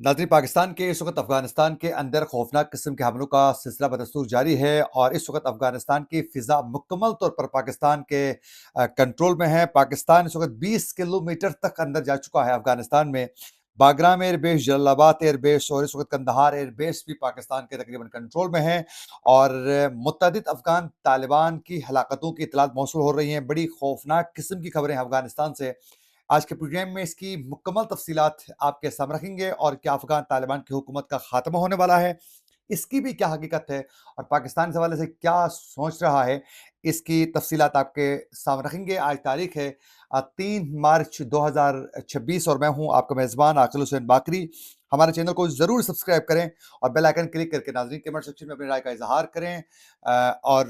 नाज़रीन, पाकिस्तान के इस वक्त अफगानिस्तान के अंदर खौफनाक किस्म के हमलों का सिलसिला बदस्तूर जारी है और इस वक्त अफगानिस्तान की फ़िज़ा मुकम्मल तौर पर पाकिस्तान के कंट्रोल में है। पाकिस्तान इस वक्त 20 किलोमीटर तक अंदर जा चुका है अफगानिस्तान में। बागराम एयरबेस, जलालाबाद एयरबेस और इस वक्त कंदहार एयरबेस भी पाकिस्तान के तकरीबन कंट्रोल में है और मुतअद्दिद अफ़गान तालिबान की हलाकतों की इतलात मौसूल हो रही हैं। बड़ी खौफनाक किस्म की खबरें अफगानिस्तान से। आज के प्रोग्राम में इसकी मुकम्मल तफसीलात आपके सामने रखेंगे और क्या अफ़गान तालिबान की हुकूमत का ख़ात्मा होने वाला है, इसकी भी क्या हकीकत है और पाकिस्तान इस हवाले से क्या सोच रहा है, इसकी तफसीलात आपके सामने रखेंगे। आज तारीख है 3 मार्च 2026 और मैं हूँ आपका मेज़बान आकिल हुसैन बाकरी। हमारे चैनल को ज़रूर सब्सक्राइब करें और बेल आइकन क्लिक करके नाज़रीन कमेंट सेक्शन में अपनी राय का इज़हार करें और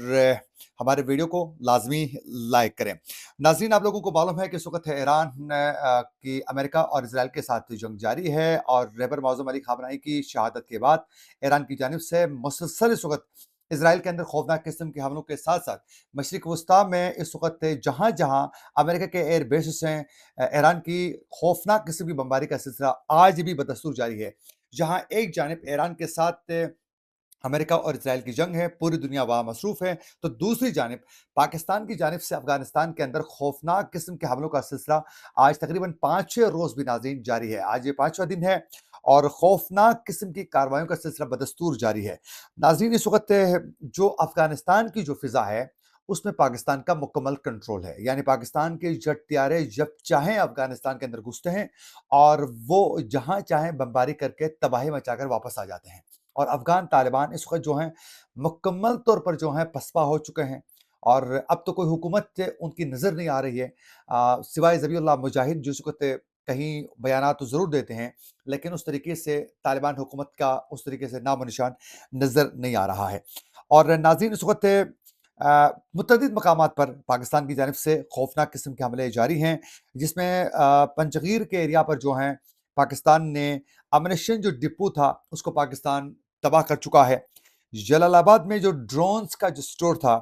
हमारे वीडियो को लाज़मी लाइक करें। नाज़रीन, आप लोगों को मालूम है कि इस वक्त ईरान की अमेरिका और इसराइल के साथ जंग जारी है और रहबर मौज़ूम अली ख़ामनेई की शहादत के बाद ईरान की जानिब से मुसलसल इस वक्त इसराइल के अंदर खौफनाक किस्म के हमलों के साथ साथ मशरिक़ वस्ता में इस वक्त जहाँ जहाँ अमेरिका के एयर बेसिस हैं, ईरान की खौफनाक किस्म की बमबारी का सिलसिला आज भी बदस्तूर जारी है। जहाँ एक जानिब ईरान के साथ अमेरिका और इसराइल की जंग है, पूरी दुनिया वहाँ मसरूफ़ है, तो दूसरी जानिब पाकिस्तान की जानिब से अफ़गानिस्तान के अंदर खौफनाक किस्म के हमलों का सिलसिला आज तकरीबन 5-6 रोज़ भी नाज़रीन जारी है। आज ये 5वां दिन है और खौफनाक किस्म की कार्रवाइयों का सिलसिला बदस्तूर जारी है। नाज़रीन, इस वक़्त जो अफ़गानिस्तान की जो फ़िज़ा है, उसमें पाकिस्तान का मुकम्मल कंट्रोल है। यानी पाकिस्तान के जेट तैयारे जब चाहें अफ़गानिस्तान के अंदर घुसते हैं और वो जहाँ चाहें बमबारी करके तबाही मचाकर वापस आ जाते हैं। और अफ़गान तालिबान इस वक़्त जो हैं मुकम्मल तौर पर जो हैं पसपा हो चुके हैं और अब तो कोई हुकूमत उनकी नज़र नहीं आ रही है, सिवाय ज़बीहुल्लाह मुजाहिद जो इस वक़्त कहीं बयानात तो ज़रूर देते हैं, लेकिन उस तरीके से तालिबान हुकूमत का उस तरीके से नामो-निशान नज़र नहीं आ रहा है। और नाज़रीन, इस वक़्त मुतअद्दिद मकामात पर पाकिस्तान की जानिब से खौफनाक किस्म के हमले जारी हैं, जिसमें पंजगीर के एरिया पर जो हैं पाकिस्तान ने अम्युनिशन जो डिपो था, उसको पाकिस्तान तबाह कर चुका है। जलालाबाद में जो ड्रोन्स का जो स्टोर था,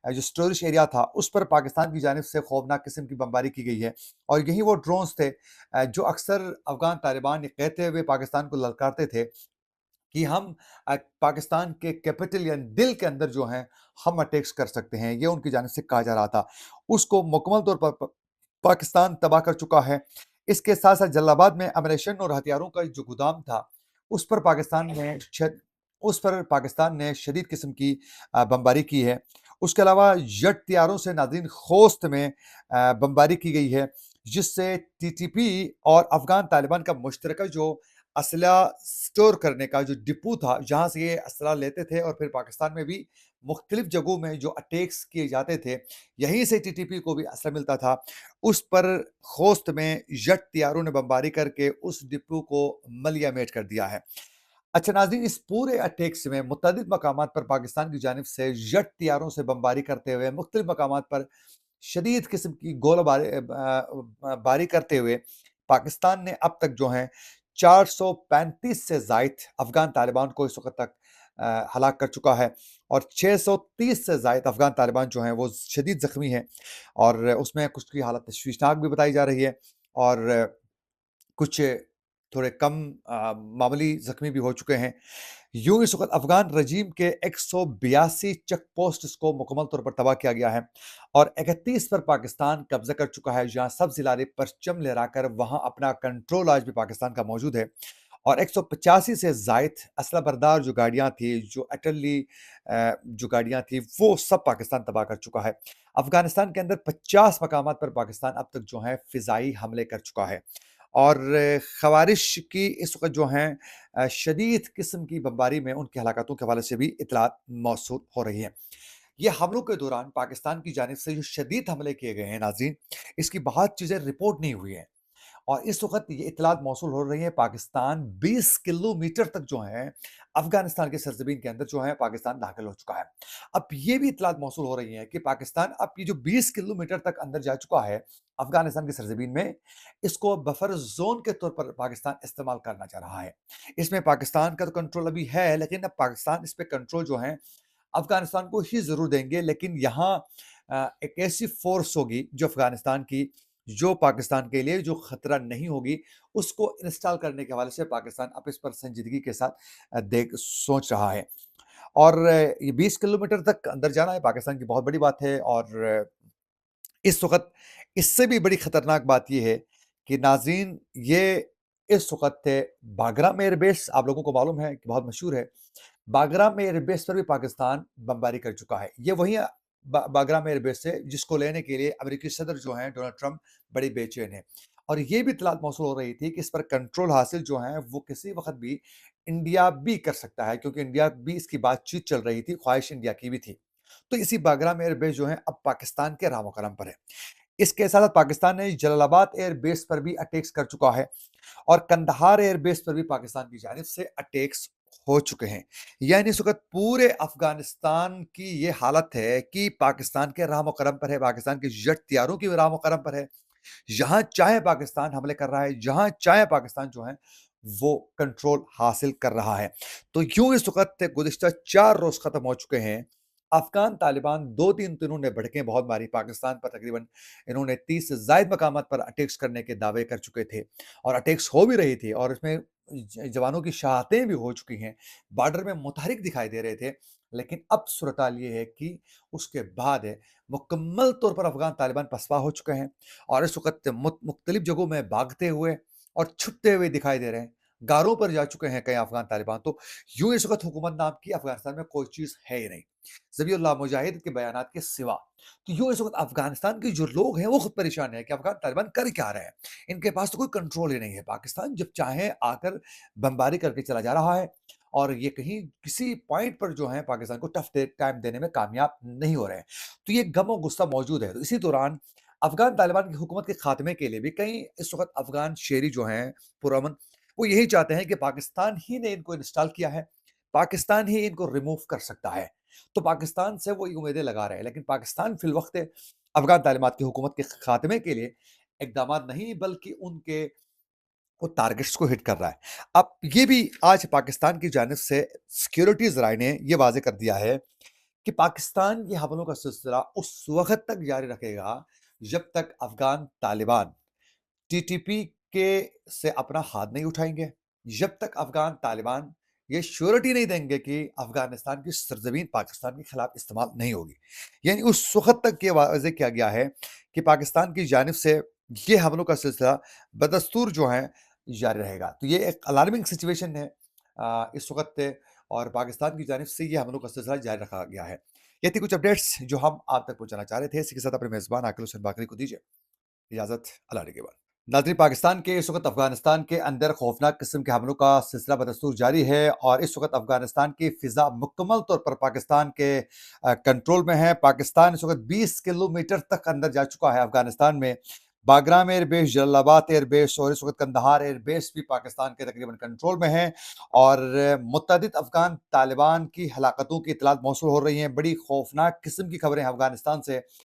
जो स्टोरेज एरिया था, उस पर पाकिस्तान की जानिब से खौफनाक किस्म की बमबारी की गई है और यही वो ड्रोन्स थे जो अक्सर अफ़गान तालिबान ये कहते हुए पाकिस्तान को ललकारते थे कि हम पाकिस्तान के कैपिटल यानी दिल के अंदर जो हैं, हम अटैक्स कर सकते हैं। ये उनकी जानिब से कहा जा रहा था। उसको मुकम्मल तौर पर पाकिस्तान तबाह कर चुका है। इसके साथ-साथ जलालाबाद में अम्युनिशन और हथियारों का जो गोदाम था, उस पर पाकिस्तान ने शदीद किस्म की बमबारी की है। उसके अलावा जेट तैयारों से नाज़रीन खोस्त में बमबारी की गई है, जिससे टीटीपी और अफ़गान तालिबान का मुश्तरका जो असला स्टोर करने का जो डिपो था, जहाँ से ये असला लेते थे और फिर पाकिस्तान में भी मुख्तलिफ जगहों में जो अटैक्स किए जाते थे, यहीं से टीटीपी को भी असला मिलता था। उस पर खोस्त में जेट तैयारों ने बमबारी करके उस डिपो को मलिया-मेट कर दिया है। अच्छा नाज़रीन, इस पूरे अटैक्स में मुतअद्दिद मकामात पर पाकिस्तान की जानिब से जेट तैयारों से बमबारी करते हुए मुख्तलिफ मकामात पर शदीद किस्म की बारी करते हुए पाकिस्तान ने अब तक जो है 435 से ज़ायद अफ़गान तालिबान को इस वक़्त तक हलाक कर चुका है और 630 से ज़ायद अफ़गान तालिबान जो हैं वो शदीद ज़ख्मी हैं और उसमें कुछ की हालत तशवीशनाक भी बताई जा रही है और कुछ थोड़े कम मामूली ज़ख्मी भी हो चुके हैं। यूँ इस वक़्त अफ़गान रजीम के 182 चेक पोस्ट्स को मुकम्मल तौर पर तबाह किया गया है और 31 पर पाकिस्तान कब्ज़ा कर चुका है, जहाँ सब ज़िलारे परचम लहराकर वहाँ अपना कंट्रोल आज भी पाकिस्तान का मौजूद है और 185 से ज़ायद असला बरदार जो गाड़ियाँ थी, जो अटली जो गाड़ियाँ थी, वो सब पाकिस्तान तबाह कर चुका है। अफ़गानिस्तान के अंदर 50 मकामात पर पाकिस्तान अब तक जो है फ़िज़ाई हमले कर चुका है और ख़वारिश की इस वक़्त जो हैं शदीद किस्म की बमबारी में उनकी हलाकतों के हवाले से भी इत्तलात मौसूल हो रही हैं। ये हमलों के दौरान पाकिस्तान की जानिब से जो शदीद हमले किए गए हैं नाज़रीन, इसकी बहुत चीज़ें रिपोर्ट नहीं हुई हैं और इस वक़्त ये इत्तलात मौसूल हो रही है पाकिस्तान 20 किलोमीटर तक जो है अफ़गानिस्तान की सरज़मीन के अंदर जो है पाकिस्तान दाखिल हो चुका है। अब ये भी इत्तलात मौसूल हो रही है कि पाकिस्तान अब ये जो 20 किलोमीटर तक अंदर जा चुका है अफ़गानिस्तान की सरज़मीन में, इसको बफर ज़ोन के तौर पर पाकिस्तान इस्तेमाल करना चाह रहा है। इसमें पाकिस्तान का तो कंट्रोल अभी है, लेकिन अब पाकिस्तान इस पे कंट्रोल जो है अफ़गानिस्तान को ही ज़रूर देंगे, लेकिन यहाँ एक ऐसी फ़ोर्स होगी जो अफ़गानिस्तान की جو پاکستان کے لیے جو خطرہ نہیں ہوگی اس کو انسٹال کرنے کے حوالے سے پاکستان اب اس پر سنجیدگی کے ساتھ سوچ رہا ہے۔ اور یہ 20 کلومیٹر تک اندر جانا ہے پاکستان کی بہت بڑی بات ہے، اور اس وقت اس سے بھی بڑی خطرناک بات یہ ہے کہ ناظرین، یہ اس وقت باگرام ایئر بیس آپ لوگوں کو معلوم ہے کہ بہت مشہور ہے۔ باگرام ایئر بیس پر بھی پاکستان بمباری کر چکا ہے۔ یہ وہی باگرام ایئر بیس ہے جس کو لینے کے لیے امریکی صدر جو ہیں ڈونلڈ ٹرمپ بڑی بے چین ہیں، اور یہ بھی اطلاعات موصول ہو رہی تھی کہ اس پر کنٹرول حاصل جو ہیں وہ کسی وقت بھی انڈیا بھی کر سکتا ہے، کیونکہ انڈیا بھی اس کی بات چیت چل رہی تھی، خواہش انڈیا کی بھی تھی۔ تو اسی باگرام ایئر بیس جو ہے اب پاکستان کے رام و کرم پر ہے۔ اس کے ساتھ پاکستان نے جلال آباد ایئر بیس پر بھی اٹیکس کر چکا ہے، اور کندہار ایئر بیس پر بھی پاکستان کی جانب سے اٹیکس ہو چکے ہیں۔ یعنی اس وقت پورے افغانستان کی یہ حالت ہے کہ پاکستان کے رحم و کرم پر ہے، پاکستان کے جٹ تیاروں کی رحم و کرم پر ہے۔ جہاں چاہے پاکستان حملے کر رہا ہے، جہاں چاہے پاکستان جو ہے وہ کنٹرول حاصل کر رہا ہے۔ تو یوں اس وقت گزشتہ 4 روز ختم ہو چکے ہیں۔ افغان طالبان 2-3 دنوں نے بھڑکیں بہت ماری پاکستان پر، تقریباً انہوں نے 30 سے زائد مقامات پر اٹیکس کرنے کے دعوے کر چکے تھے، اور اٹیکس ہو بھی رہی تھی، اور اس میں جوانوں کی شہادتیں بھی ہو چکی ہیں، بارڈر میں متحرک دکھائی دے رہے تھے۔ لیکن اب صورتحال یہ ہے کہ اس کے بعد مکمل طور پر افغان طالبان پسپا ہو چکے ہیں، اور اس وقت مختلف جگہوں میں بھاگتے ہوئے اور چھپتے ہوئے دکھائی دے رہے ہیں، غاروں پر جا چکے ہیں کئی افغان طالبان۔ تو یوں اس وقت حکومت نام کی افغانستان میں کوئی چیز ہے ہی نہیں، ذبیح اللہ مجاہد کے بیانات کے سوا۔ تو یوں اس وقت افغانستان کے جو لوگ ہیں وہ خود پریشان ہیں کہ افغان طالبان کر کیا رہے ہیں، ان کے پاس تو کوئی کنٹرول ہی نہیں ہے۔ پاکستان جب چاہے آ کر بمباری کر کے چلا جا رہا ہے، اور یہ کہیں کسی پوائنٹ پر جو ہے پاکستان کو ٹف ٹائم دینے میں کامیاب نہیں ہو رہے ہیں۔ تو یہ غم و غصہ موجود ہے۔ تو اسی دوران افغان طالبان کی حکومت کے خاتمے کے لیے بھی کئی اس وقت افغان شہری جو ہیں پرامن، وہ یہی چاہتے ہیں کہ پاکستان ہی نے ان کو انسٹال کیا ہے، پاکستان ہی ان کو ریموو کر سکتا ہے۔ تو پاکستان سے وہ امیدیں لگا رہے ہیں، لیکن پاکستان فی الوقت افغان طالبات کی حکومت کے خاتمے کے لیے اقدامات نہیں بلکہ ان کے وہ ٹارگٹس کو ہٹ کر رہا ہے۔ اب یہ بھی آج پاکستان کی جانب سے سیکیورٹی ذرائع نے یہ واضح کر دیا ہے کہ پاکستان یہ حملوں کا سلسلہ اس وقت تک جاری رکھے گا جب تک Afghan Taliban T T P کے سے اپنا ہاتھ نہیں اٹھائیں گے، جب تک افغان طالبان یہ شیورٹی نہیں دیں گے کہ افغانستان کی سرزمین پاکستان کے خلاف استعمال نہیں ہوگی۔ یعنی اس وقت تک یہ واضح کیا گیا ہے کہ پاکستان کی جانب سے یہ حملوں کا سلسلہ بدستور جو ہے جاری رہے گا۔ تو یہ ایک الارمنگ سچویشن ہے اس وقت، اور پاکستان کی جانب سے یہ حملوں کا سلسلہ جاری رکھا گیا ہے۔ یہ تھی کچھ اپڈیٹس جو ہم آپ تک پہنچانا چاہ رہے تھے۔ اسی کے ساتھ اپنے میزبان عاقل حسین باقری کو دیجیے اجازت، اللہ کے بعد۔ ناظرین، پاکستان کے اس وقت افغانستان کے اندر خوفناک قسم کے حملوں کا سلسلہ بدستور جاری ہے، اور اس وقت افغانستان کی فضا مکمل طور پر پاکستان کے کنٹرول میں ہے۔ پاکستان اس وقت 20 کلومیٹر تک اندر جا چکا ہے افغانستان میں۔ باگرام ایئر بیس، جلال آباد ایئر بیس اور اس وقت کندہار ایئر بیس بھی پاکستان کے تقریباً کنٹرول میں ہیں، اور متعدد افغان طالبان کی ہلاکتوں کی اطلاعات موصول ہو رہی ہیں۔ بڑی خوفناک قسم کی خبریں افغانستان سے